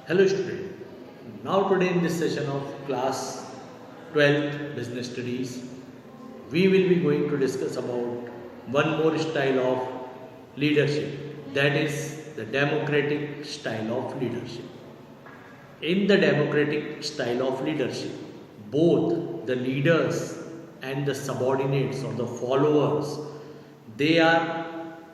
Hello student. Now today in this session of class 12th business studies, we will be going to discuss about one more style of leadership, that is the democratic style of leadership. In the democratic style of leadership, both the leaders and the subordinates or the followers, they are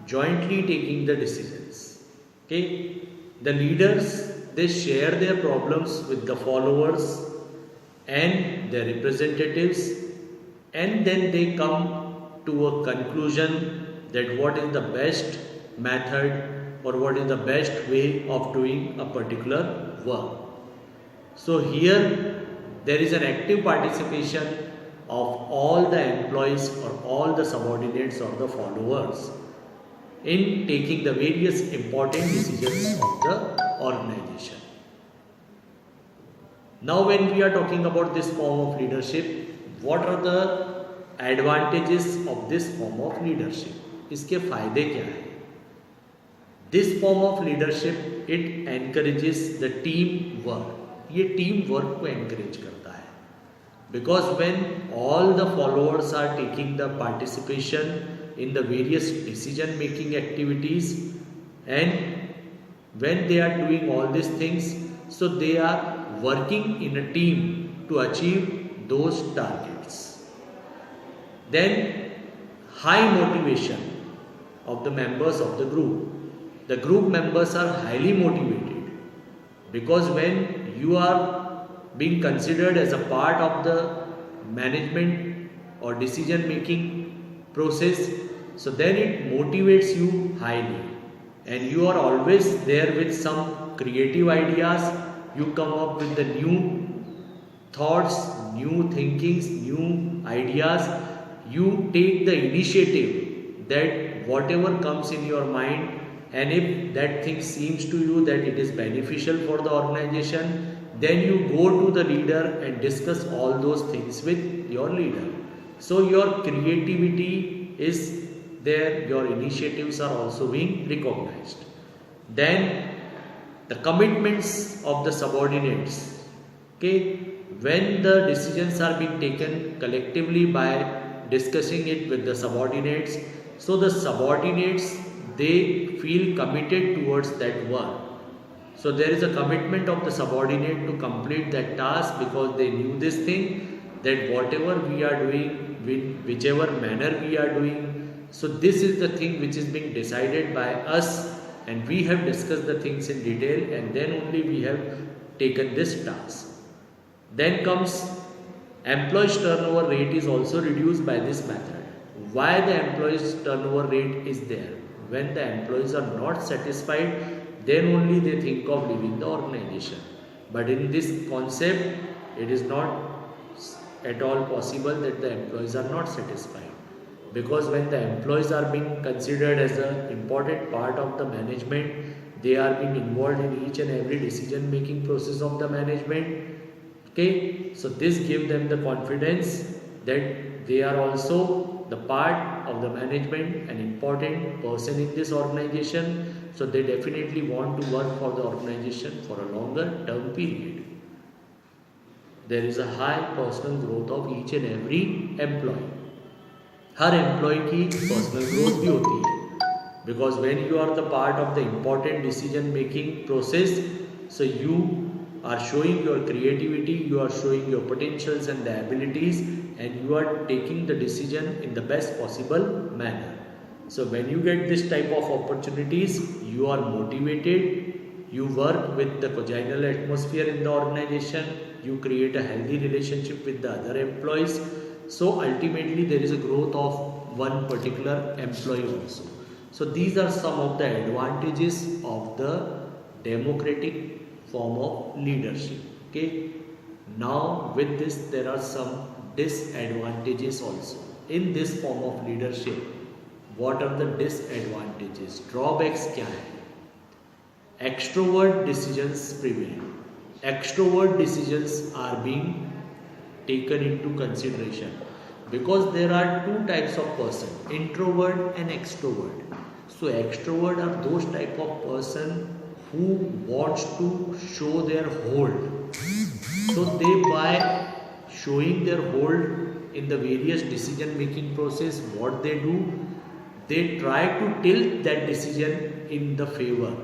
jointly taking the decisions. Okay, the leaders, they share their problems with the followers and their representatives, and then they come to a conclusion that what is the best method or what is the best way of doing a particular work. So here there is an active participation of all the employees or all the subordinates or the followers in taking the various important decisions of the organization. Now when we are talking about this form of leadership, what are the advantages of this form of leadership? इसके फायदे क्या हैं? This form of leadership, it encourages the team work. ये team work को encourage करता है. Because when all the followers are taking the participation in the various decision making activities, and when they are doing all these things, so they are working in a team to achieve those targets. Then high motivation of the members of the group. The group members are highly motivated because when you are being considered as a part of the management or decision making process, so then it motivates you highly and you are always there with some creative ideas. You come up with the new thoughts, new thinkings, new ideas. You take the initiative that whatever comes in your mind, and if that thing seems to you that it is beneficial for the organization, then you go to the leader and discuss all those things with your leader. So your creativity is there, your initiatives are also being recognized. Then the commitments of the subordinates. Okay, when the decisions are being taken collectively by discussing it with the subordinates, so the subordinates, they feel committed towards that work. So there is a commitment of the subordinate to complete that task because they knew this thing that whatever we are doing, with whichever manner we are doing, so this is the thing which is being decided by us and we have discussed the things in detail and then only we have taken this task. Then comes employees turnover rate is also reduced by this method. Why the employees turnover rate is there? When the employees are not satisfied, then only they think of leaving the organization. But in this concept, it is not at all possible that the employees are not satisfied. Because when the employees are being considered as an important part of the management, they are being involved in each and every decision making process of the management. Okay, so this gives them the confidence that they are also the part of the management, an important person in this organization, so they definitely want to work for the organization for a longer term period. There is a high personal growth of each and every employee. हर employee की personal growth भी होती है because when you are the part of the important decision making process, so you are showing your creativity, you are showing your potentials and the abilities, and you are taking the decision in the best possible manner. So when you get this type of opportunities, you are motivated, you work with the congenial atmosphere in the organization, you create a healthy relationship with the other employees. So ultimately there is a growth of one particular employee also. So these are some of the advantages of the democratic form of leadership. Okay, now with this there are some disadvantages also in this form of leadership. What are the disadvantages? Drawbacks क्या है? Extrovert decisions prevail. Extrovert decisions are being taken into consideration because there are two types of person, introvert and extrovert. So extrovert are those type of person who wants to show their hold. So they, by showing their hold in the various decision making process, what they do, they try to tilt that decision in the favor.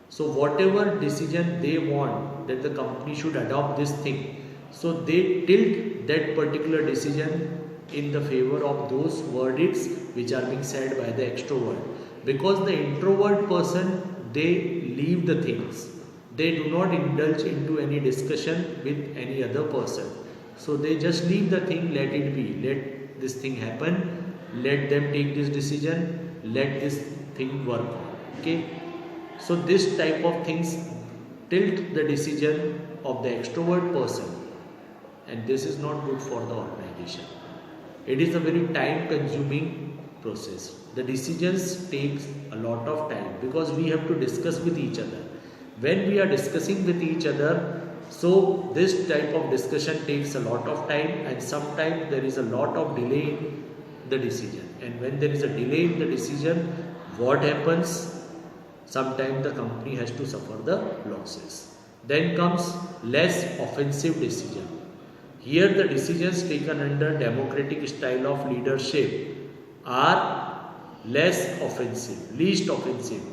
So whatever decision they want that the company should adopt this thing, so they tilt that particular decision in the favor of those verdicts which are being said by the extrovert. Because the introvert person, they leave the things. They do not indulge into any discussion with any other person. So they just leave the thing, let it be, let this thing happen, let them take this decision, let this thing work on. Okay. So this type of things tilt the decision of the extrovert person, and this is not good for the organization. It is a very time consuming process. The decisions takes a lot of time because we have to discuss with each other. When we are discussing with each other, so this type of discussion takes a lot of time, and sometimes there is a lot of delay in the decision. And when there is a delay in the decision, what happens? Sometimes the company has to suffer the losses. Then comes less offensive decision. Here the decisions taken under democratic style of leadership are less offensive, least offensive.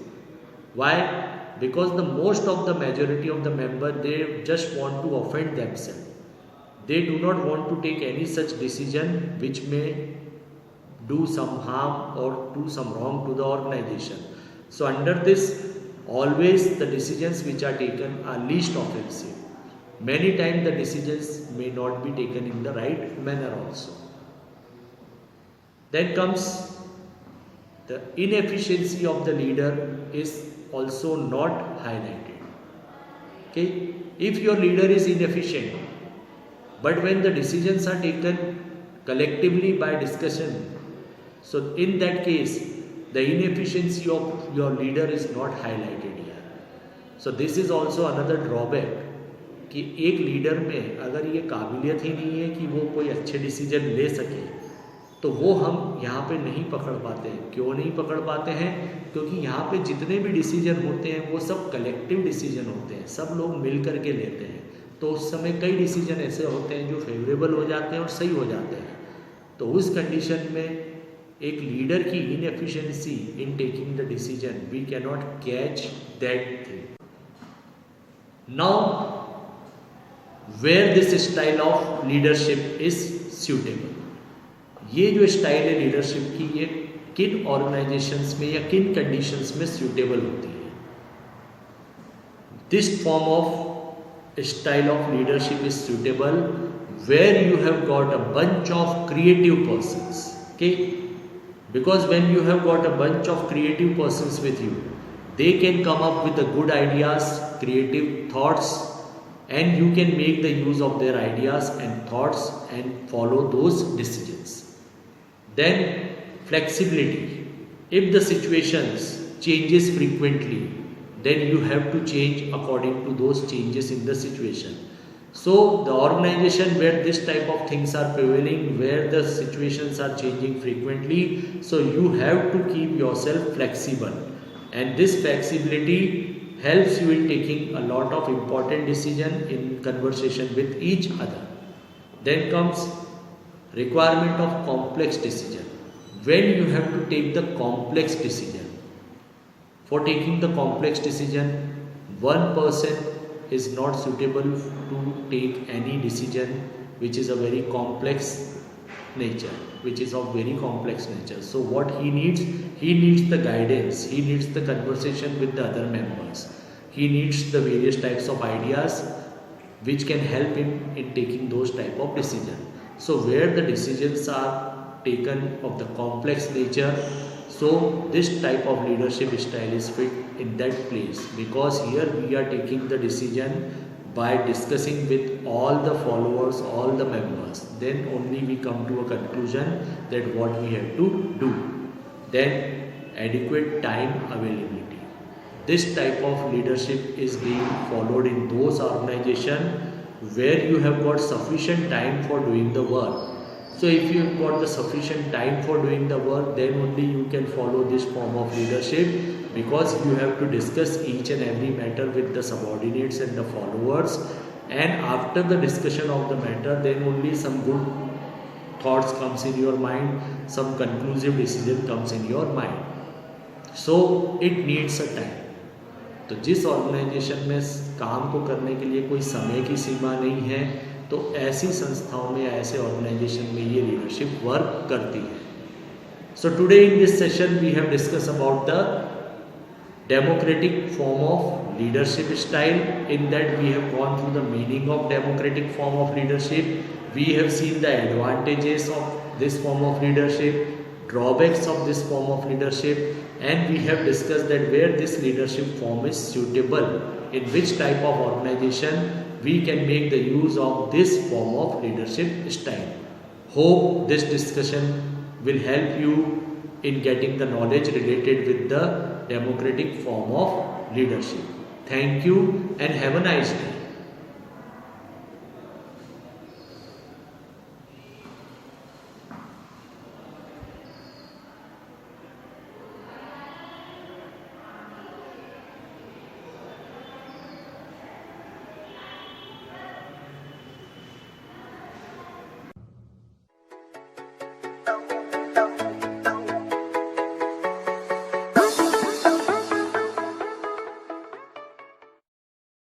Why? Because the most of the majority of the member, they just want to offend themselves. They do not want to take any such decision which may do some harm or do some wrong to the organization. So under this, always the decisions which are taken are least offensive. Many times the decisions may not be taken in the right manner also. Then comes the inefficiency of the leader is also not highlighted. Okay, if your leader is inefficient, but when the decisions are taken collectively by discussion, so in that case, the inefficiency of your leader is not highlighted here. So this is also another drawback कि एक leader में अगर ये काबिलियत ही नहीं है कि वो कोई अच्छे डिसीजन ले सके, तो वो हम यहाँ पे नहीं पकड़ पाते हैं. क्यों नहीं पकड़ पाते हैं? क्योंकि यहाँ पे जितने भी डिसीजन होते हैं वो सब कलेक्टिव डिसीजन होते हैं, सब लोग मिल कर के लेते हैं. तो उस समय कई डिसीजन ऐसे होते हैं जो फेवरेबल हो जाते हैं और सही हो जाते हैं. तो उस कंडीशन में एक लीडर की inefficiency in taking the decision, we can not catch that thing. Now where this style of leadership is suitable, ये जो स्टाइल है लीडरशिप की, ये किन ऑर्गेनाइजेशंस में या किन कंडीशंस में सूटेबल होती है? This form of style of leadership is suitable where you have got a bunch of creative persons. Okay, because when you have got a bunch of creative persons with you, they can come up with the good ideas, creative thoughts, and you can make the use of their ideas and thoughts and follow those decisions. Then flexibility. If the situations changes frequently, then you have to change according to those changes in the situation. So the organization where this type of things are prevailing, where the situations are changing frequently, so you have to keep yourself flexible, and this flexibility helps you in taking a lot of important decision in conversation with each other. Then comes requirement of complex decision. When you have to take the complex decision, for taking the complex decision, one person is not suitable to take any decision which is a very complex nature, which is of very complex nature. So what he needs the guidance, he needs the conversation with the other members, he needs the various types of ideas which can help him in taking those type of decisions. So where the decisions are taken of the complex nature, so this type of leadership style is fit in that place, because here we are taking the decision by discussing with all the followers, all the members. Then only we come to a conclusion that what we have to do. Then adequate time availability. This type of leadership is being followed in those organizations where you have got sufficient time for doing the work. So if you have got the sufficient time for doing the work, then only you can follow this form of leadership. because you have to discuss each and every matter with the subordinates and the followers, and after the discussion of the matter then only some good thoughts comes in your mind, some conclusive decision comes in your mind. So it needs a time. तो जिस organisation में काम को करने के लिए कोई समय की सीमा नहीं है, तो ऐसी संस्थाओं में, ऐसे ऑर्गेनाइजेशन में ये लीडरशिप वर्क करती है. So today in this session we have discussed about the democratic form of leadership style. In that we have gone through the meaning of democratic form of leadership. We have seen the advantages of this form of leadership, drawbacks of this form of leadership, and we have discussed that where this leadership form is suitable, in which type of organization we can make the use of this form of leadership style. Hope this discussion will help you in getting the knowledge related with the democratic form of leadership. Thank you and have a nice day.